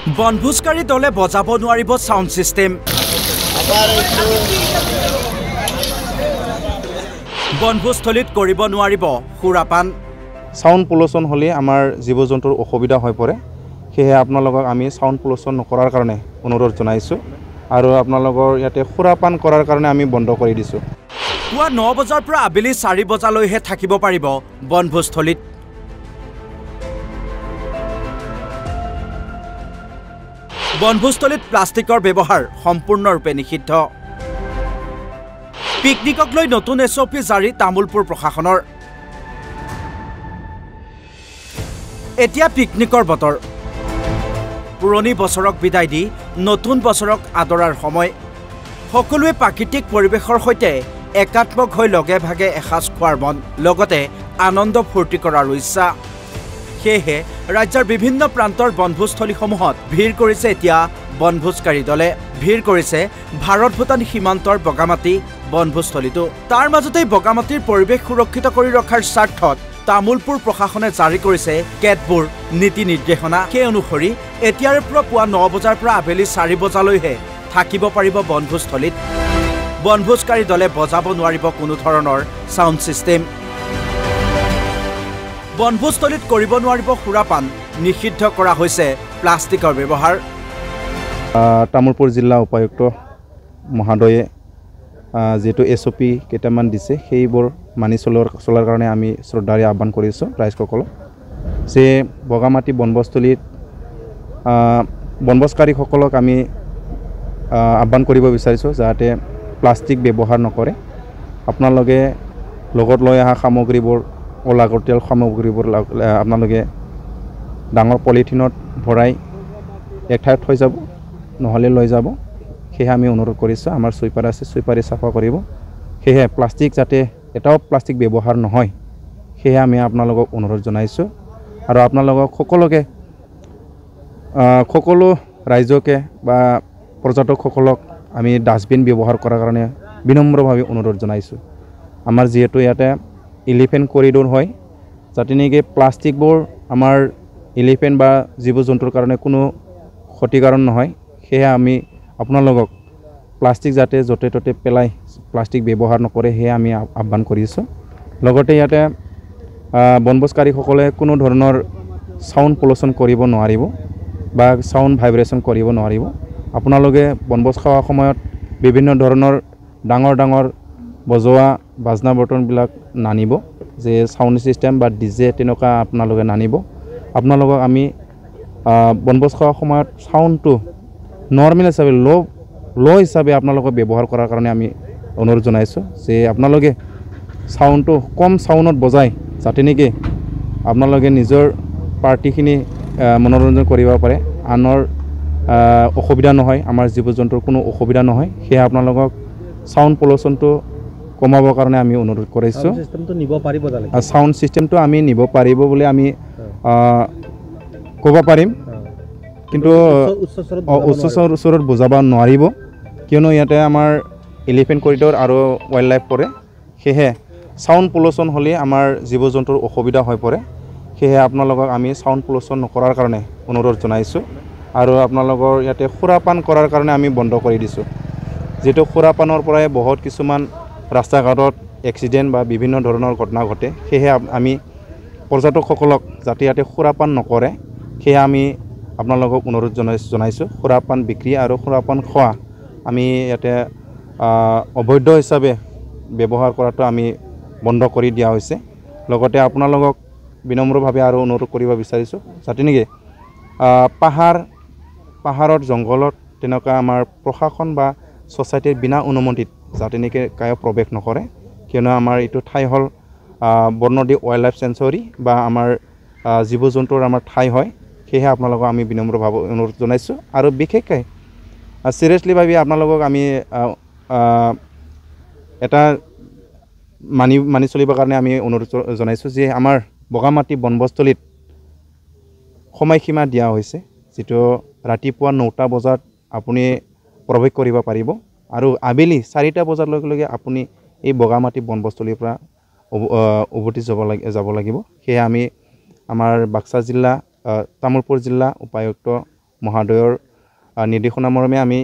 বনভোজকাৰী দলে বজাব নোৱাৰিব সাউণ্ড সিস্টেম। বনভোজস্থলীত কৰিব নোৱাৰিব সুৰাপান। সাউণ্ড পলিউশ্যন হ'লে আমাৰ জীৱ জন্তুৰ অসুবিধা হৈ পৰে, সেয়ে আপোনালোকক আমি সাউণ্ড পলিউশ্যন নকৰাৰ কাৰণে অনুৰোধ জনাইছোঁ আৰু আপোনালোকৰ ইয়াতে সুৰাপান কৰাৰ কাৰণে আমি বন্ধ কৰি দিছোঁ। পুৱা 9 বজাৰ পৰা আবেলি 4 বজালৈহে থাকিব পাৰিব বনভোজস্থলীত। বনভোজস্থলীত প্লাষ্টিকৰ ব্যৱহাৰ সম্পূৰ্ণৰূপে নিষিদ্ধ। পিকনিকক লৈ নতুন SOP জাৰি তামুলপুৰ প্ৰশাসনৰ। এতিয়া পিকনিকৰ বতৰ। পুৰণি বছৰক বিদায় দি নতুন বছৰক আদৰাৰ সময়। সকলোৱে প্ৰাকৃতিক পৰিৱেশৰ সৈতে একাত্মক হৈ লগে ভাগে এসাঁজ খোৱাৰ মন, লগতে আনন্দ ফূৰ্তি কৰাৰ ইচ্ছা। সেয়েহে ৰাজ্যৰ বিভিন্ন প্ৰান্তৰ বনভোজস্থলীসমূহত ভিৰ কৰিছে এতিয়া বনভোজকাৰী দলে। ভিৰ কৰিছে ভাৰত ভূটান সীমান্তৰ বগামাটি বনভোজস্থলীতো। তাৰ মাজতেই বগামাটিৰ পৰিৱেশ সুৰক্ষিত কৰি ৰখাৰ স্বাৰ্থত তামুলপুৰ প্ৰশাসনে জাৰি কৰিছে কেতবোৰ নীতি নিৰ্দেশনা। সেই অনুসৰি এতিয়াৰে পৰা পুৱা 9 বজাৰ পৰা আবেলি 4 বজালৈহে থাকিব পাৰিব বনভোজস্থলীত। বনভোজকাৰী দলে বজাব নোৱাৰিব কোনো ধৰণৰ সাউণ্ড সিস্টেম। বনভোজস্থলীত কৰিব নোৱাৰিব সুৰাপান, নিষিদ্ধ কৰা হৈছে প্লাষ্টিকৰ ব্যৱহাৰ। তামুলপুৰ জিলা উপায়ুক্ত মহোদয়ে যেটো SOP কেইটামান দিছে সেইবোৰ মানি চলাৰ কাৰণে আমি শ্ৰদ্ধাৰে আহ্বান কৰিছোঁ ৰাইজসকলক যে বগামাটি বনভোজস্থলীত বনভোজকাৰীসকলক আমি আহ্বান কৰিব বিচাৰিছোঁ যাতে প্লাষ্টিক ব্যৱহাৰ নকৰে। আপোনালোকে লগত লৈ অহা সামগ্ৰীবোৰ অলাগতিয়াল সামগ্ৰীবোৰ আপোনালোকে ডাঙৰ পলিথিনত ভৰাই এক ঠাইত থৈ যাব, নহ'লে লৈ যাব। সেয়ে আমি অনুৰোধ কৰিছোঁ, আমাৰ চুইপাৰ আছে চুইপাৰে চাফা কৰিব। সেয়ে প্লাষ্টিক যাতে এটাও প্লাষ্টিক ব্যৱহাৰ নহয়, সেয়ে আমি আপোনালোকক অনুৰোধ জনাইছোঁ আৰু আপোনালোকক সকলো ৰাইজকে বা পৰ্যটকসকলক আমি ডাষ্টবিন ব্যৱহাৰ কৰাৰ কাৰণে বিনম্ৰভাৱে অনুৰোধ জনাইছোঁ। আমাৰ যিহেতু ইয়াতে এলিফেণ্ট কৰিডৰ হয়, যাতে নেকি প্লাষ্টিকবোৰ আমাৰ এলিফেণ্ট বা জীৱ জন্তুৰ কাৰণে কোনো ক্ষতিকাৰক নহয়। সেয়ে আমি আপোনালোকক প্লাষ্টিক যাতে য'তে ত'তে পেলাই প্লাষ্টিক ব্যৱহাৰ নকৰে সেয়ে আমি আহ্বান কৰিছোঁ। লগতে ইয়াতে বনভোজকাৰীসকলে কোনো ধৰণৰ সাউণ্ড পলিউশ্যন কৰিব নোৱাৰিব বা সাউণ্ড ভাইব্ৰেশ্যন কৰিব নোৱাৰিব। আপোনালোকে বনভোজ খোৱাৰ সময়ত বিভিন্ন ধৰণৰ ডাঙৰ ডাঙৰ বজোৱা বাজনা বৰ্তনবিলাক নানিব, যে সাউণ্ড ছিষ্টেম বা DJ তেনেকুৱা আপোনালোকে নানিব। আপোনালোকক আমি বনভোজ খোৱাৰ সময়ত সাউণ্ডটো নৰ্মেল হিচাপে ল' হিচাপে আপোনালোকক ব্যৱহাৰ কৰাৰ কাৰণে আমি অনুৰোধ জনাইছোঁ যে আপোনালোকে সাউণ্ডটো কম সাউণ্ডত বজাই যাতে নেকি আপোনালোকে নিজৰ পাৰ্টিখিনি মনোৰঞ্জন কৰিব পাৰে, আনৰ অসুবিধা নহয়, আমাৰ জীৱ জন্তুৰ কোনো অসুবিধা নহয়। সেয়ে আপোনালোকক সাউণ্ড পলিউশ্যনটো কমাবৰ কাৰণে আমি অনুৰোধ কৰিছোঁ। সাউণ্ড ছিষ্টেমটো আমি নিব পাৰিব বুলি আমি ক'ব পাৰিম, কিন্তু উচ্চ স্বৰত বুজাব নোৱাৰিব, কিয়নো ইয়াতে আমাৰ এলিফেণ্ট কৰিডৰ আৰু ৱাইল্ড লাইফ পৰে। সেয়েহে সাউণ্ড পলিউশ্যন হ'লে আমাৰ জীৱ জন্তুৰ অসুবিধা হৈ পৰে। সেয়েহে আপোনালোকক আমি সাউণ্ড পলিউশ্যন নকৰাৰ কাৰণে অনুৰোধ জনাইছোঁ আৰু আপোনালোকৰ ইয়াতে সুৰাপান কৰাৰ কাৰণে আমি বন্ধ কৰি দিছোঁ। যিটো সুৰাপানৰ পৰাই বহুত কিছুমান ৰাস্তা ঘাটত এক্সিডেণ্ট বা বিভিন্ন ধৰণৰ ঘটনা ঘটে। সেয়েহে আমি পৰ্যটকসকলক যাতে ইয়াতে সুৰাপান নকৰে সেয়ে আমি আপোনালোকক অনুৰোধ জনাইছোঁ। সুৰাপান বিক্ৰী আৰু সুৰাপান খোৱা আমি ইয়াতে অবৈধ হিচাপে ব্যৱহাৰ কৰাটো আমি বন্ধ কৰি দিয়া হৈছে। লগতে আপোনালোকক বিনম্ৰভাৱে আৰু অনুৰোধ কৰিব বিচাৰিছোঁ যাতে নেকি পাহাৰত জংঘলত তেনেকুৱা আমাৰ প্ৰশাসন বা ছ'চাইটিৰ বিনা অনুমতিত যাতে নেকি কায়ো প্ৰৱেশ নকৰে, কিয়নো আমাৰ এইটো ঠাই হ'ল বৰ্ণালী ৱাইল্ড লাইফ চেঞ্চুৰী বা আমাৰ জীৱ জন্তুৰ আমাৰ ঠাই হয়। সেয়েহে আপোনালোকক আমি বিনম্ৰভাৱে অনুৰোধ জনাইছোঁ আৰু বিশেষকৈ চিৰিয়াছলিভাৱে আপোনালোকক আমি এটা মানি চলিবৰ কাৰণে আমি অনুৰোধ জনাইছোঁ যে আমাৰ বগামাটি বনভোজস্থলীত সময়সীমা দিয়া হৈছে, যিটো ৰাতিপুৱা 9টা বজাত আপুনি প্ৰৱেশ কৰিব পাৰিব আৰু আবেলি 4টা বজাৰ লগে লগে আপুনি এই বগামাটি বনভোজস্থলীৰ পৰা উভতি যাব লাগিব। সেয়ে আমি আমাৰ বাক্সা জিলা তামুলপুৰ জিলা উপায়ুক্ত মহোদয়ৰ নিৰ্দেশনা মৰ্মে আমি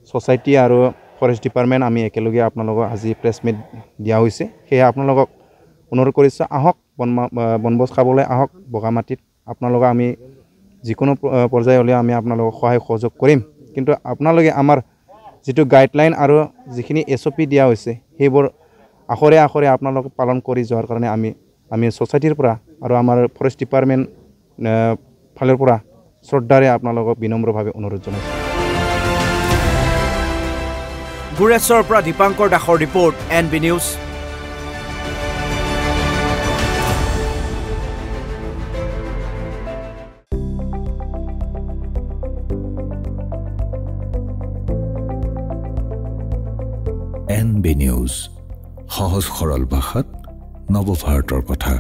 ছ'চাইটি আৰু ফৰেষ্ট ডিপাৰ্টমেণ্ট আমি একেলগে আপোনালোকক আজি প্ৰেছ মিট দিয়া হৈছে সেয়ে আপোনালোকক অনুৰোধ কৰিছোঁ আহক বনভোজ খাবলৈ আহক বগামাটিত আপোনালোকক আমি যিকোনো পৰ্যায় হ'লে আমি আপোনালোকক সহায় সহযোগ কৰিম কিন্তু আপোনালোকে আমাৰ যিটো গাইডলাইন আৰু যিখিনি SOP দিয়া হৈছে সেইবোৰ আখৰে আখৰে আপোনালোক পালন কৰি যোৱাৰ কাৰণে আমি ছ'চাইটিৰ পৰা আৰু আমাৰ ফৰেষ্ট ডিপাৰ্টমেণ্ট ফালৰ পৰা শ্ৰদ্ধাৰে আপোনালোকক বিনম্ৰভাৱে অনুৰোধ জনাইছোঁ গুৰেশ্বৰৰ পৰা দীপাংকৰ দাসৰ report NB news NB news সহজ সৰল ভাষাত নৱভাৰতৰ কথা